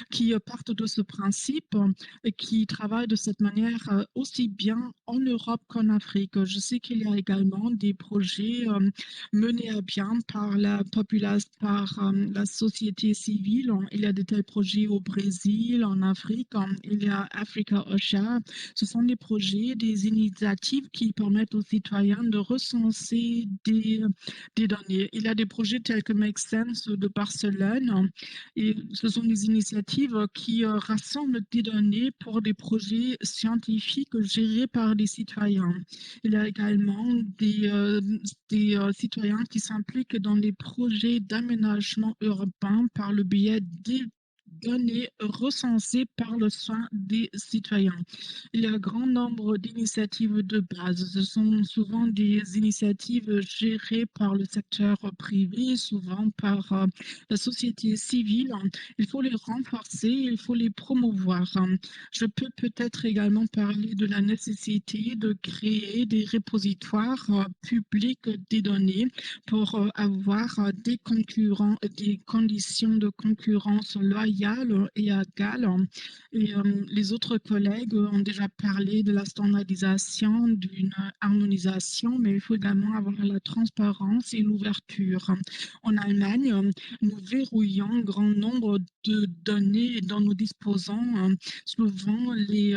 A: qui partent de ce principe et qui travaillent de cette manière aussi bien en Europe qu'en Afrique. Je sais qu'il y a également des projets menés à bien par la population, par la société civile. Il y a de tels projets au Brésil, en Afrique, il y a Africa Ocha. Ce sont des projets, des initiatives qui permettent aux citoyens de recenser des données. Il y a des projets tels que Make Sense de Barcelone et ce sont des initiatives qui rassemblent des données pour des projets scientifiques gérés par des citoyens. Il y a également des citoyens qui s'impliquent dans les projets d'aménagement urbain par le biais des données recensées par le soin des citoyens. Il y a un grand nombre d'initiatives de base. Ce sont souvent des initiatives gérées par le secteur privé, souvent par la société civile. Il faut les renforcer, il faut les promouvoir. Je peux peut-être également parler de la nécessité de créer des repositoires publics des données pour avoir des conditions de concurrence loyales et égales. Et les autres collègues ont déjà parlé de la standardisation, d'une harmonisation, mais il faut également avoir la transparence et l'ouverture. En Allemagne, nous verrouillons un grand nombre de données dont nous disposons. Souvent, les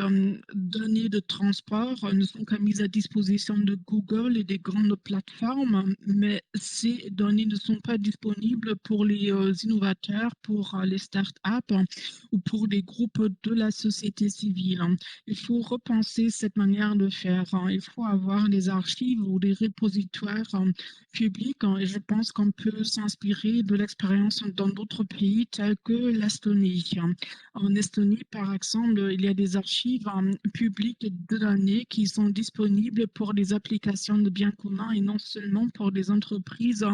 A: données de transport ne sont pas mises à disposition de Google et des grandes plateformes, mais ces données ne sont pas disponibles pour les innovateurs, pour les startups ou pour des groupes de la société civile. Il faut repenser cette manière de faire. Il faut avoir des archives ou des repositoires publics et je pense qu'on peut s'inspirer de l'expérience dans d'autres pays tels que l'Estonie. En Estonie, par exemple, il y a des archives publiques de données qui sont disponibles pour des applications de biens communs et non seulement pour des entreprises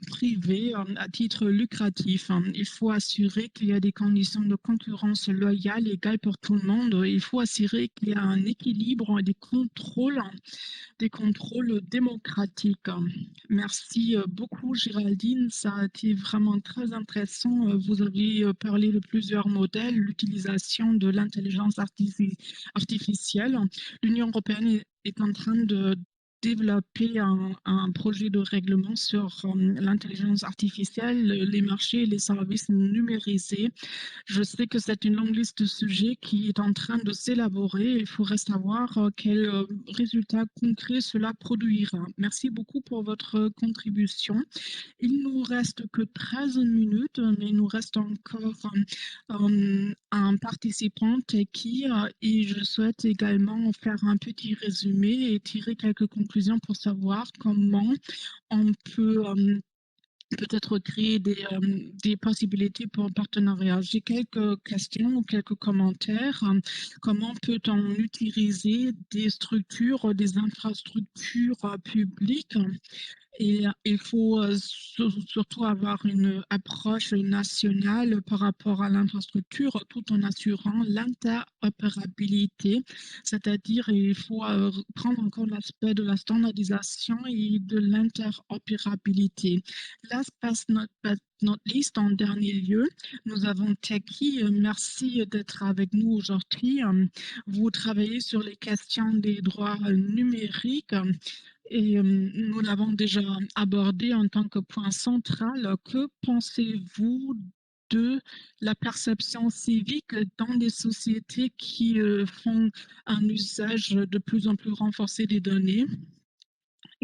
A: privés à titre lucratif. Il faut assurer qu'il y a des conditions de concurrence loyales, égales pour tout le monde. Il faut assurer qu'il y a un équilibre et des contrôles démocratiques. Merci beaucoup, Géraldine. Ça a été vraiment très intéressant. Vous avez parlé de plusieurs modèles, l'utilisation de l'intelligence artificielle. L'Union européenne est en train de développer un projet de règlement sur l'intelligence artificielle, les marchés et les services numérisés. Je sais que c'est une longue liste de sujets qui est en train de s'élaborer. Il faudrait savoir quels résultats concrets cela produira. Merci beaucoup pour votre contribution. Il nous reste que 13 minutes, mais il nous reste encore un participant qui, et je souhaite également faire un petit résumé et tirer quelques conclusions pour savoir comment on peut peut-être créer des possibilités pour un partenariat. J'ai quelques questions ou quelques commentaires. Comment peut-on utiliser des structures, des infrastructures publiques et il faut surtout avoir une approche nationale par rapport à l'infrastructure tout en assurant l'interopérabilité, c'est-à-dire il faut prendre en compte l'aspect de la standardisation et de l'interopérabilité. Last but not least, en dernier lieu, nous avons Taki. Merci d'être avec nous aujourd'hui. Vous travaillez sur les questions des droits numériques. Et nous l'avons déjà abordé en tant que point central. Que pensez-vous de la perception civique dans des sociétés qui font un usage de plus en plus renforcé des données?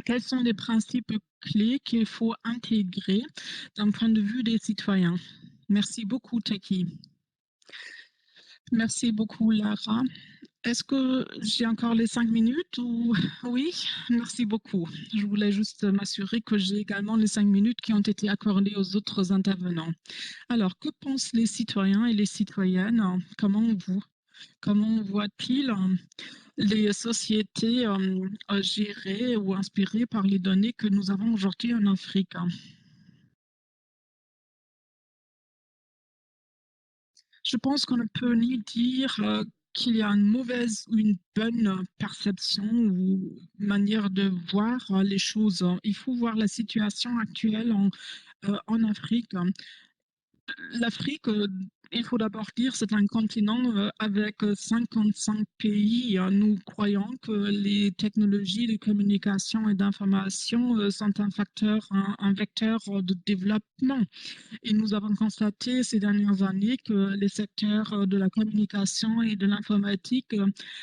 A: Quels sont les principes clés qu'il faut intégrer d'un point de vue des citoyens? Merci beaucoup, Taki. Merci beaucoup, Lara. Est-ce que j'ai encore les 5 minutes ou oui? Merci beaucoup. Je voulais juste m'assurer que j'ai également les 5 minutes qui ont été accordées aux autres intervenants. Alors, que pensent les citoyens et les citoyennes? Comment voient-ils les sociétés gérées ou inspirées par les données que nous avons aujourd'hui en Afrique? Je pense qu'on ne peut ni dire qu'il y a une mauvaise ou une bonne perception ou manière de voir les choses. Il faut voir la situation actuelle en Afrique. L'Afrique, il faut d'abord dire, c'est un continent avec 55 pays. Nous croyons que les technologies de communication et d'information sont un vecteur de développement. Et nous avons constaté ces dernières années que les secteurs de la communication et de l'informatique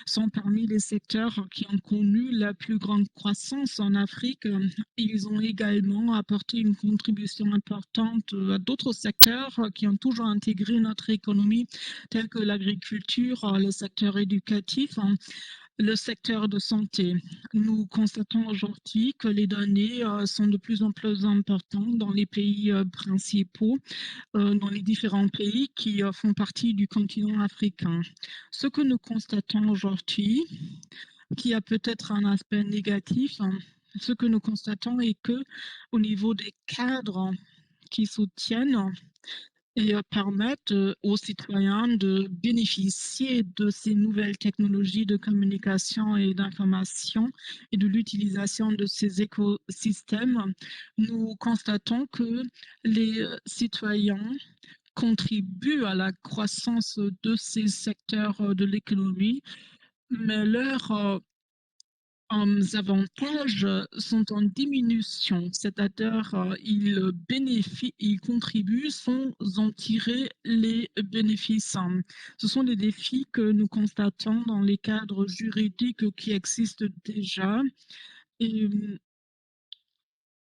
A: sont parmi les secteurs qui ont connu la plus grande croissance en Afrique. Ils ont également apporté une contribution importante à d'autres secteurs qui ont toujours intégré notre économie, tels que l'agriculture, le secteur éducatif, le secteur de santé. Nous constatons aujourd'hui que les données sont de plus en plus importantes dans les pays principaux, dans les différents pays qui font partie du continent africain. Ce que nous constatons aujourd'hui, qui a peut-être un aspect négatif, ce que nous constatons est que au niveau des cadres qui soutiennent et permettent aux citoyens de bénéficier de ces nouvelles technologies de communication et d'information et de l'utilisation de ces écosystèmes, nous constatons que les citoyens contribuent à la croissance de ces secteurs de l'économie, mais leurs avantages sont en diminution, c'est-à-dire ils contribuent sans en tirer les bénéfices. Ce sont des défis que nous constatons dans les cadres juridiques qui existent déjà et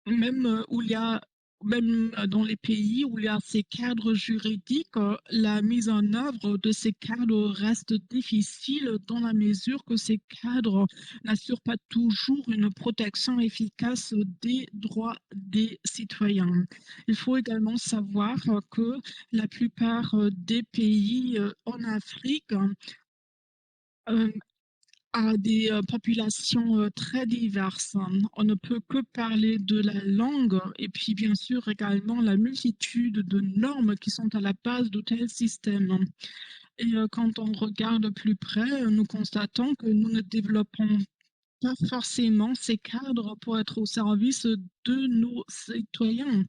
A: même où il y a même dans les pays où il y a ces cadres juridiques, la mise en œuvre de ces cadres reste difficile dans la mesure que ces cadres n'assurent pas toujours une protection efficace des droits des citoyens. Il faut également savoir que la plupart des pays en Afrique à des populations très diverses. On ne peut que parler de la langue et puis bien sûr également la multitude de normes qui sont à la base de tels systèmes. Et quand on regarde de plus près, nous constatons que nous ne développons pas forcément ces cadres pour être au service de nos citoyens.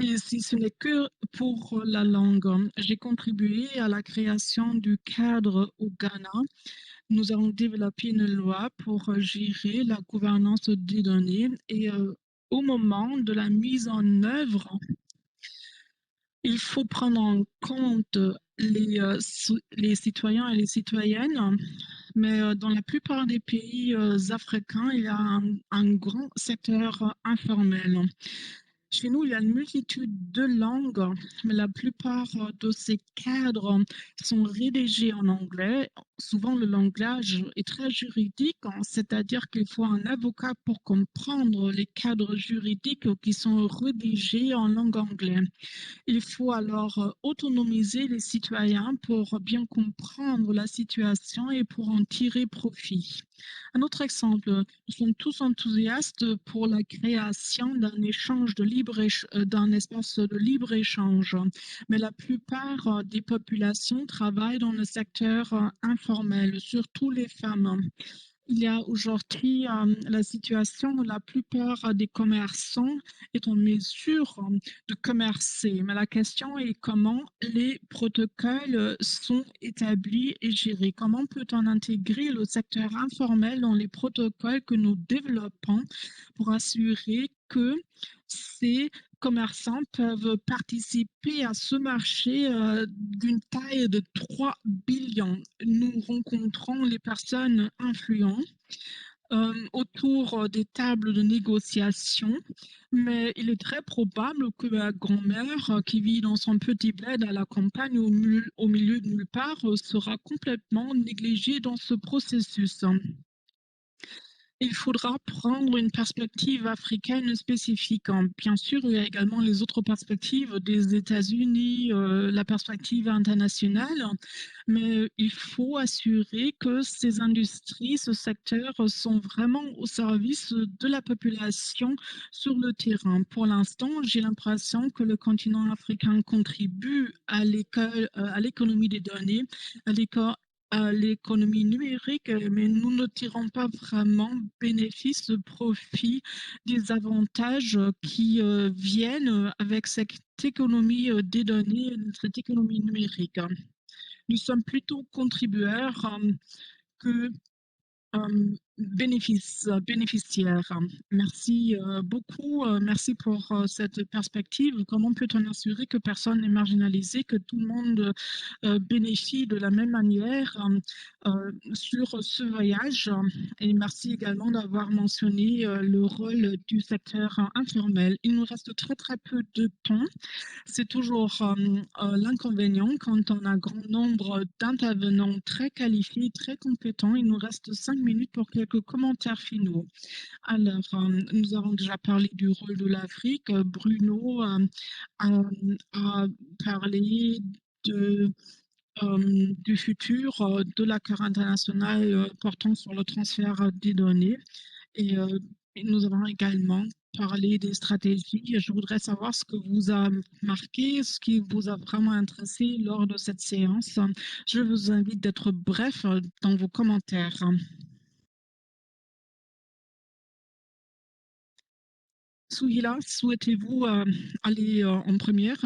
A: Et si ce n'est que pour la langue, j'ai contribué à la création du cadre au Ghana. Nous avons développé une loi pour gérer la gouvernance des données et au moment de la mise en œuvre, il faut prendre en compte les citoyens et les citoyennes, mais dans la plupart des pays africains, il y a un grand secteur informel. Chez nous, il y a une multitude de langues, mais la plupart de ces cadres sont rédigés en anglais. Souvent, le langage est très juridique, c'est-à-dire qu'il faut un avocat pour comprendre les cadres juridiques qui sont rédigés en langue anglaise. Il faut alors autonomiser les citoyens pour bien comprendre la situation et pour en tirer profit. Un autre exemple, nous sommes tous enthousiastes pour la création d'un d'un espace de libre-échange, mais la plupart des populations travaillent dans le secteur informel, surtout les femmes. Il y a aujourd'hui la situation où la plupart des commerçants est en mesure de commercer. Mais la question est comment les protocoles sont établis et gérés. Comment peut-on intégrer le secteur informel dans les protocoles que nous développons pour assurer que ces commerçants peuvent participer à ce marché d'une taille de 3 billions. Nous rencontrons les personnes influentes autour des tables de négociation, mais il est très probable que la grand-mère qui vit dans son petit bled à la campagne au milieu de nulle part sera complètement négligée dans ce processus. Il faudra prendre une perspective africaine spécifique. Bien sûr, il y a également les autres perspectives des États-Unis, la perspective internationale, mais il faut assurer que ces industries, ce secteur sont vraiment au service de la population sur le terrain. Pour l'instant, j'ai l'impression que le continent africain contribue à l'économie des données, à l'économie numérique, mais nous ne tirons pas vraiment bénéfice, profit des avantages qui viennent avec cette économie des données, cette économie numérique. Nous sommes plutôt contributeurs que bénéficiaires. Merci beaucoup. Merci pour cette perspective. Comment peut-on assurer que personne n'est marginalisé, que tout le monde bénéficie de la même manière sur ce voyage? Et merci également d'avoir mentionné le rôle du secteur informel. Il nous reste très très peu de temps. C'est toujours l'inconvénient quand on a un grand nombre d'intervenants très qualifiés, très compétents. Il nous reste 5 minutes pour quelques commentaires finaux. Alors, nous avons déjà parlé du rôle de l'Afrique. Bruno a parlé de, du futur de l'accord international portant sur le transfert des données. Et nous avons également parlé des stratégies. Je voudrais savoir ce que vous a marqué, ce qui vous a vraiment intéressé lors de cette séance. Je vous invite d'être bref dans vos commentaires. Souhila, souhaitez-vous aller en première?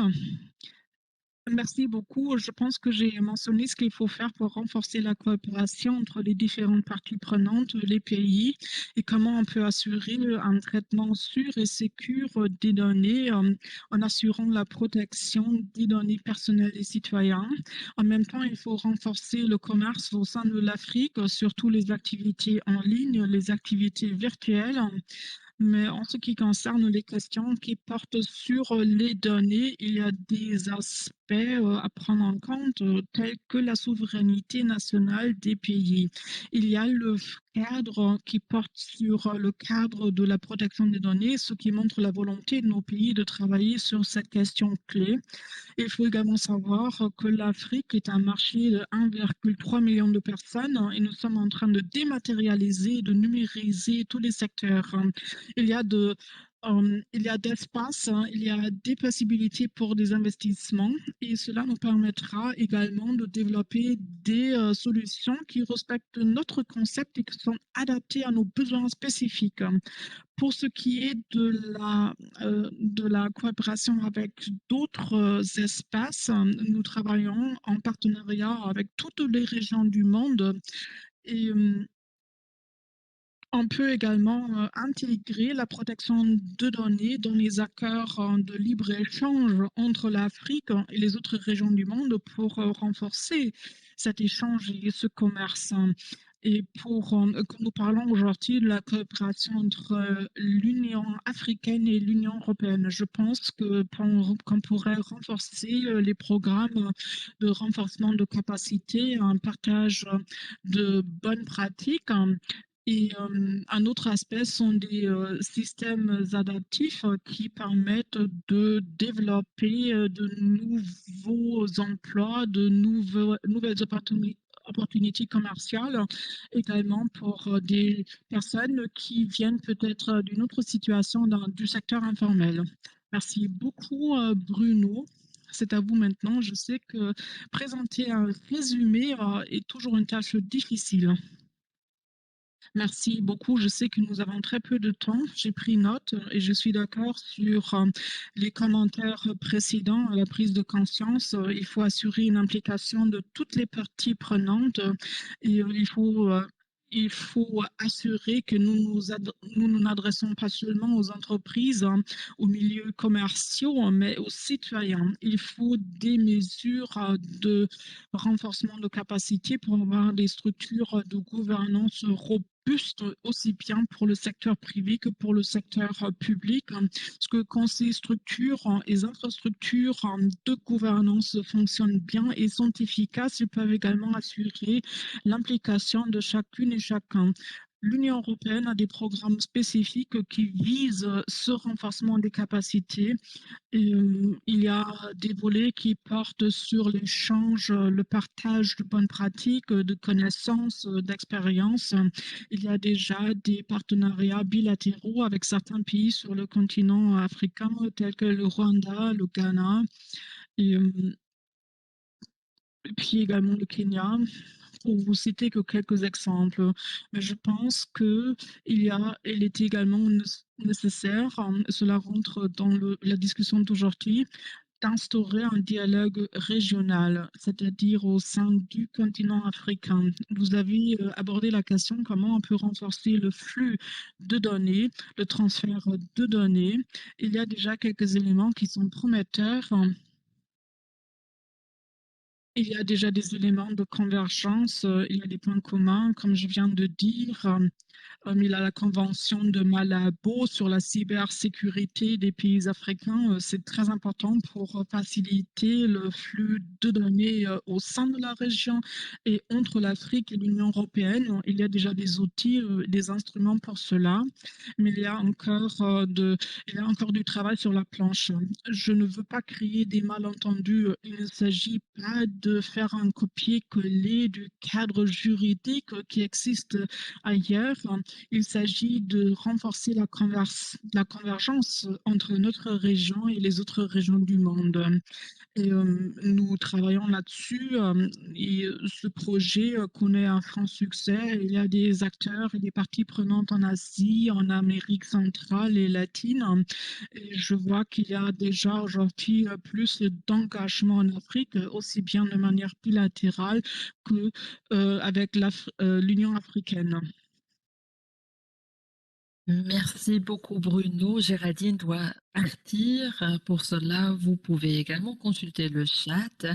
A: Merci beaucoup. Je pense que j'ai mentionné ce qu'il faut faire pour renforcer la coopération entre les différentes parties prenantes, les pays, et comment on peut assurer un traitement sûr et sécur des données en assurant la protection des données personnelles des citoyens. En même temps, il faut renforcer le commerce au sein de l'Afrique, surtout les activités en ligne, les activités virtuelles. Mais en ce qui concerne les questions qui portent sur les données, il y a des aspects aspects à prendre en compte, tels que la souveraineté nationale des pays. Il y a le cadre qui porte sur le cadre de la protection des données, ce qui montre la volonté de nos pays de travailler sur cette question clé. Il faut également savoir que l'Afrique est un marché de 1,3 million de personnes et nous sommes en train de dématérialiser, de numériser tous les secteurs. Il y a de il y a d'espace, il y a des possibilités pour des investissements et cela nous permettra également de développer des solutions qui respectent notre concept et qui sont adaptées à nos besoins spécifiques. Pour ce qui est de la coopération avec d'autres espaces, nous travaillons en partenariat avec toutes les régions du monde et on peut également intégrer la protection de données dans les accords de libre-échange entre l'Afrique et les autres régions du monde pour renforcer cet échange et ce commerce. Et quand nous parlons aujourd'hui de la coopération entre l'Union africaine et l'Union européenne, je pense qu'on pourrait renforcer les programmes de renforcement de capacité, un partage de bonnes pratiques, et un autre aspect sont des systèmes adaptifs qui permettent de développer de nouveaux emplois, nouvelles opportunités commerciales, également pour des personnes qui viennent peut-être d'une autre situation du secteur informel. Merci beaucoup, Bruno. C'est à vous maintenant. Je sais que présenter un résumé est toujours une tâche difficile. Merci beaucoup. Je sais que nous avons très peu de temps. J'ai pris note et je suis d'accord sur les commentaires précédents à la prise de conscience. Il faut assurer une implication de toutes les parties prenantes et il faut assurer que nous nous n'adressons pas seulement aux entreprises, aux milieux commerciaux, mais aux citoyens. Il faut des mesures de renforcement de capacité pour avoir des structures de gouvernance robustes aussi bien pour le secteur privé que pour le secteur public. Parce que quand ces structures et infrastructures de gouvernance fonctionnent bien et sont efficaces, ils peuvent également assurer l'implication de chacune et chacun. L'Union européenne a des programmes spécifiques qui visent ce renforcement des capacités. Et, il y a des volets qui portent sur l'échange, le partage de bonnes pratiques, de connaissances, d'expériences. Il y a déjà des partenariats bilatéraux avec certains pays sur le continent africain, tels que le Rwanda, le Ghana, et, et puis également le Kenya, pour vous citer que quelques exemples. Mais je pense il est également nécessaire, cela rentre dans la discussion d'aujourd'hui, d'instaurer un dialogue régional, c'est-à-dire au sein du continent africain. Vous avez abordé la question comment on peut renforcer le flux de données, le transfert de données. Il y a déjà quelques éléments qui sont prometteurs. Il y a déjà des éléments de convergence, il y a des points communs, comme je viens de dire. Il y a la convention de Malabo sur la cybersécurité des pays africains. C'est très important pour faciliter le flux de données au sein de la région et entre l'Afrique et l'Union européenne. Il y a déjà des outils, des instruments pour cela, mais il y a encore du travail sur la planche. Je ne veux pas créer des malentendus. Il ne s'agit pas de faire un copier-coller du cadre juridique qui existe ailleurs. Il s'agit de renforcer la convergence entre notre région et les autres régions du monde. Et nous travaillons là-dessus et ce projet connaît un franc succès. Il y a des acteurs et des parties prenantes en Asie, en Amérique centrale et latine. Et je vois qu'il y a déjà aujourd'hui plus d'engagement en Afrique, aussi bien de manière bilatérale que avec l'Union africaine.
B: Merci beaucoup Bruno. Géraldine doit partir. Pour cela, vous pouvez également consulter le chat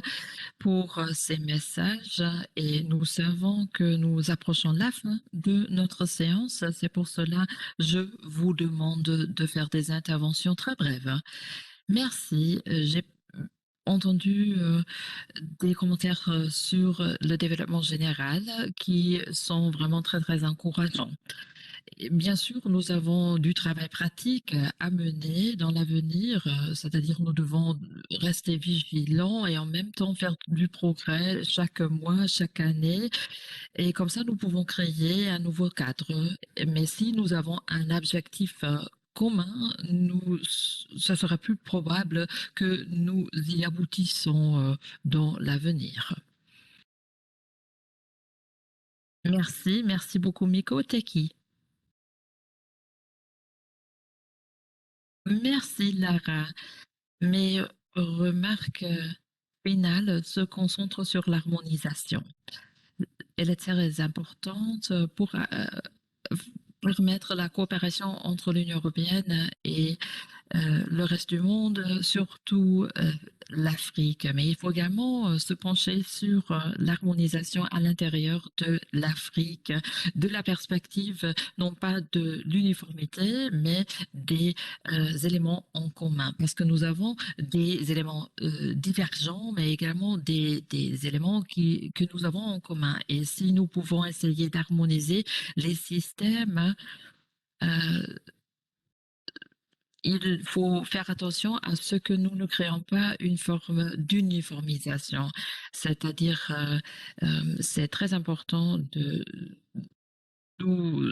B: pour ces messages et nous savons que nous approchons la fin de notre séance. C'est pour cela je vous demande de faire des interventions très brèves. Merci. J'ai entendu des commentaires sur le développement général qui sont vraiment très, très encourageants. Et bien sûr, nous avons du travail pratique à mener dans l'avenir, c'est-à-dire nous devons rester vigilants et en même temps faire du progrès chaque mois, chaque année et comme ça, nous pouvons créer un nouveau cadre. Mais si nous avons un objectif commun, ça sera plus probable que nous y aboutissons dans l'avenir. Merci, merci beaucoup Miko Teki. Merci Lara. Mes remarques finales se concentrent sur l'harmonisation. Elle est très importante pour permettre la coopération entre l'Union européenne et le reste du monde, surtout l'Afrique. Mais il faut également se pencher sur l'harmonisation à l'intérieur de l'Afrique, de la perspective non pas de l'uniformité, mais des éléments en commun. Parce que nous avons des éléments divergents, mais également des éléments que nous avons en commun. Et si nous pouvons essayer d'harmoniser les systèmes, euh, il faut faire attention à ce que nous ne créons pas une forme d'uniformisation. C'est-à-dire, c'est très important de nous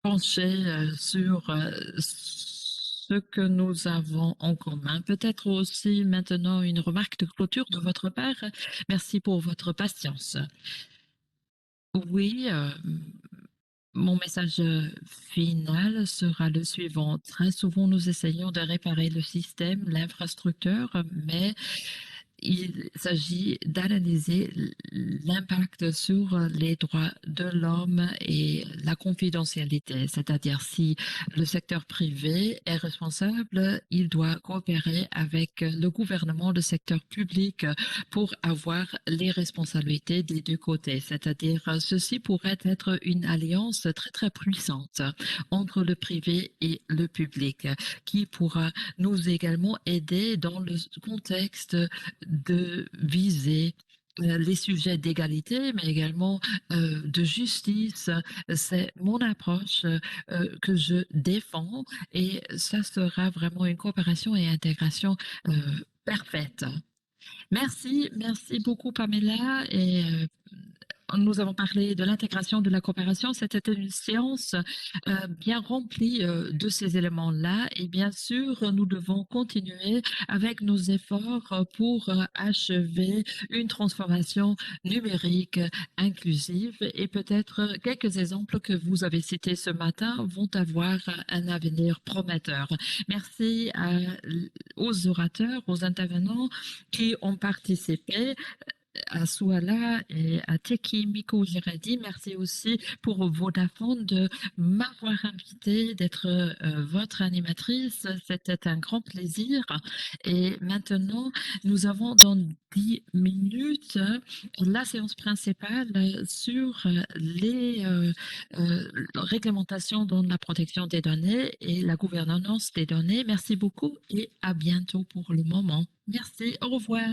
B: pencher sur ce que nous avons en commun. Peut-être aussi maintenant une remarque de clôture de votre part. Merci pour votre patience. Oui, mon message final sera le suivant. Très souvent, nous essayons de réparer le système, l'infrastructure, mais il s'agit d'analyser l'impact sur les droits de l'homme et la confidentialité, c'est-à-dire si le secteur privé est responsable, il doit coopérer avec le gouvernement, le secteur public pour avoir les responsabilités des deux côtés, c'est-à-dire ceci pourrait être une alliance très très puissante entre le privé et le public qui pourra nous également aider dans le contexte de viser les sujets d'égalité, mais également de justice. C'est mon approche que je défends et ça sera vraiment une coopération et intégration parfaite. Merci, merci beaucoup Pamela et nous avons parlé de l'intégration, de la coopération. C'était une séance bien remplie de ces éléments-là. Et bien sûr, nous devons continuer avec nos efforts pour achever une transformation numérique inclusive. Et peut-être quelques exemples que vous avez cités ce matin vont avoir un avenir prometteur. Merci aux orateurs, aux intervenants qui ont participé à Souala et à Teki Miko Girardi. Merci aussi pour Vodafone de m'avoir invité, d'être votre animatrice. C'était un grand plaisir. Et maintenant, nous avons dans 10 minutes la séance principale sur les réglementations dans la protection des données et la gouvernance des données. Merci beaucoup et à bientôt pour le moment. Merci, au revoir.